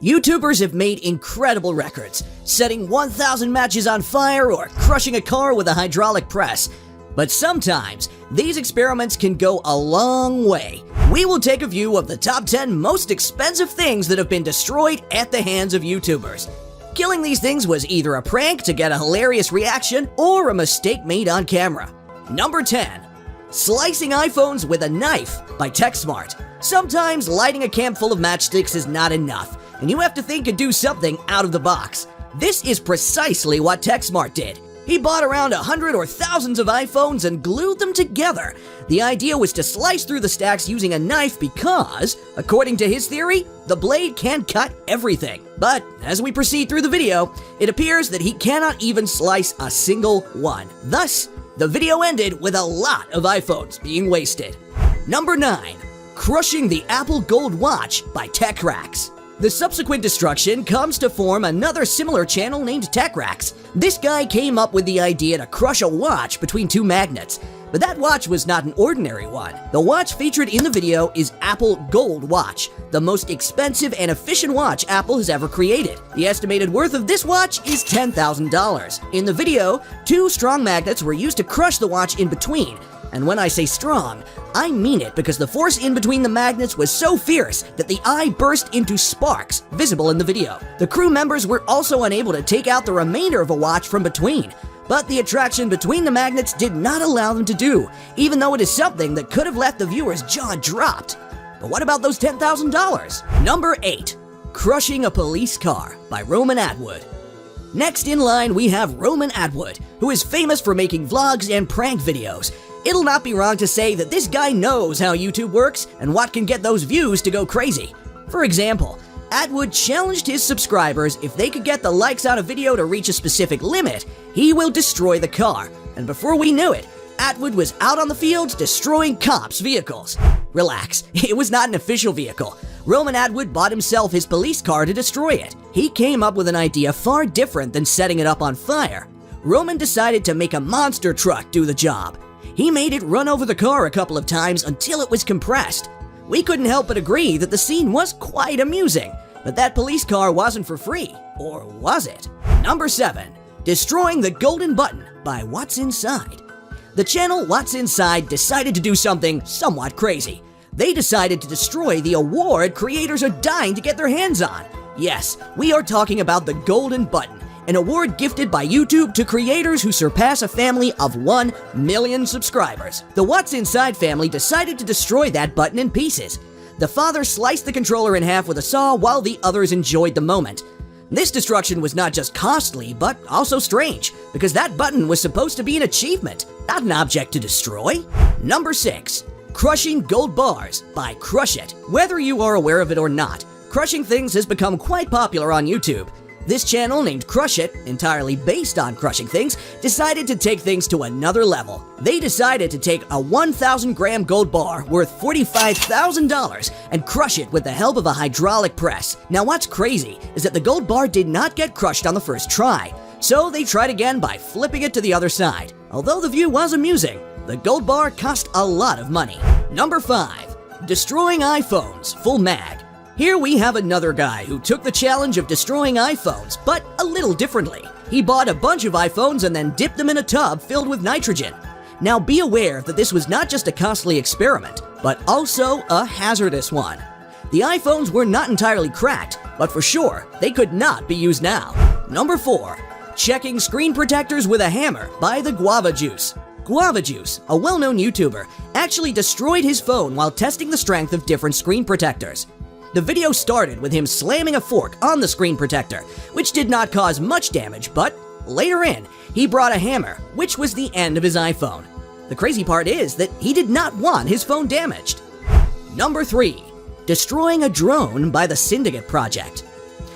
YouTubers have made incredible records, setting 1,000 matches on fire or crushing a car with a hydraulic press. But sometimes, these experiments can go a long way. We will take a view of the top 10 most expensive things that have been destroyed at the hands of YouTubers. Killing these things was either a prank to get a hilarious reaction or a mistake made on camera. Number 10. Slicing iPhones with a knife by TechSmart. Sometimes lighting a camp full of matchsticks is not enough, and you have to think and do something out of the box. This is precisely what TechSmart did. He bought around 100 or thousands of iPhones and glued them together. The idea was to slice through the stacks using a knife because, according to his theory, the blade can cut everything. But as we proceed through the video, it appears that he cannot even slice a single one. Thus, the video ended with a lot of iPhones being wasted. Number 9. Crushing the Apple Gold Watch by TechRacks. The subsequent destruction comes to form another similar channel named TechRacks. This guy came up with the idea to crush a watch between two magnets, but that watch was not an ordinary one. The watch featured in the video is Apple Gold Watch, the most expensive and efficient watch Apple has ever created. The estimated worth of this watch is $10,000. In the video, two strong magnets were used to crush the watch in between. And when I say strong, I mean it because the force in between the magnets was so fierce that the eye burst into sparks, visible in the video. The crew members were also unable to take out the remainder of a watch from between, but the attraction between the magnets did not allow them to do, even though it is something that could have left the viewer's jaw dropped. But what about those $10,000? Number 8. Crushing a Police Car by Roman Atwood. Next in line, we have Roman Atwood, who is famous for making vlogs and prank videos. It'll not be wrong to say that this guy knows how YouTube works and what can get those views to go crazy. For example, Atwood challenged his subscribers if they could get the likes on a video to reach a specific limit, he will destroy the car. And before we knew it, Atwood was out on the fields destroying cops' vehicles. Relax, it was not an official vehicle. Roman Atwood bought himself his police car to destroy it. He came up with an idea far different than setting it up on fire. Roman decided to make a monster truck do the job. He made it run over the car a couple of times until it was compressed. We couldn't help but agree that the scene was quite amusing, but that police car wasn't for free, or was it? Number 7. Destroying the Golden Button by What's Inside. The channel What's Inside decided to do something somewhat crazy. They decided to destroy the award creators are dying to get their hands on. Yes, we are talking about the Golden Button, an award gifted by YouTube to creators who surpass a family of 1 million subscribers. The What's Inside family decided to destroy that button in pieces. The father sliced the controller in half with a saw while the others enjoyed the moment. This destruction was not just costly, but also strange, because that button was supposed to be an achievement, not an object to destroy. Number 6. Crushing Gold Bars by Crush It. Whether you are aware of it or not, crushing things has become quite popular on YouTube. This channel, named Crush It, entirely based on crushing things, decided to take things to another level. They decided to take a 1,000-gram gold bar worth $45,000 and crush it with the help of a hydraulic press. Now what's crazy is that the gold bar did not get crushed on the first try, so they tried again by flipping it to the other side. Although the view was amusing, the gold bar cost a lot of money. Number 5. Destroying iPhones full mag. Here we have another guy who took the challenge of destroying iPhones, but a little differently. He bought a bunch of iPhones and then dipped them in a tub filled with nitrogen. Now be aware that this was not just a costly experiment, but also a hazardous one. The iPhones were not entirely cracked, but for sure, they could not be used now. Number 4. Checking screen protectors with a hammer by the Guava Juice. Guava Juice, a well-known YouTuber, actually destroyed his phone while testing the strength of different screen protectors. The video started with him slamming a fork on the screen protector, which did not cause much damage, but later in, he brought a hammer, which was the end of his iPhone. The crazy part is that he did not want his phone damaged. Number 3. Destroying a drone by the Syndicate project.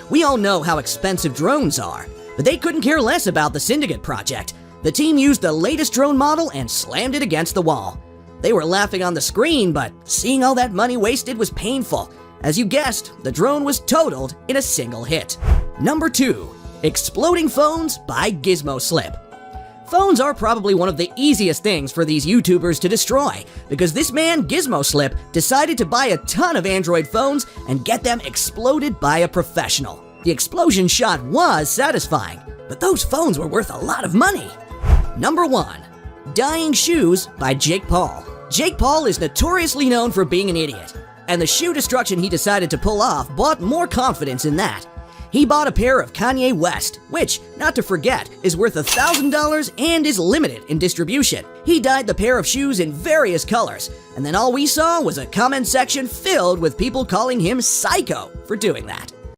We all know how expensive drones are, but they couldn't care less about the Syndicate project. The team used the latest drone model and slammed it against the wall. They were laughing on the screen, but seeing all that money wasted was painful. As you guessed, the drone was totaled in a single hit. Number 2. Exploding Phones by Gizmoslip. Phones are probably one of the easiest things for these YouTubers to destroy, because this man, Gizmoslip, decided to buy a ton of Android phones and get them exploded by a professional. The explosion shot was satisfying, but those phones were worth a lot of money. Number 1. Dyeing Shoes by Jake Paul. Jake Paul is notoriously known for being an idiot, and the shoe destruction he decided to pull off brought more confidence in that. He bought a pair of Kanye West, which, not to forget, is worth $1,000 and is limited in distribution. He dyed the pair of shoes in various colors, and then all we saw was a comment section filled with people calling him psycho for doing that.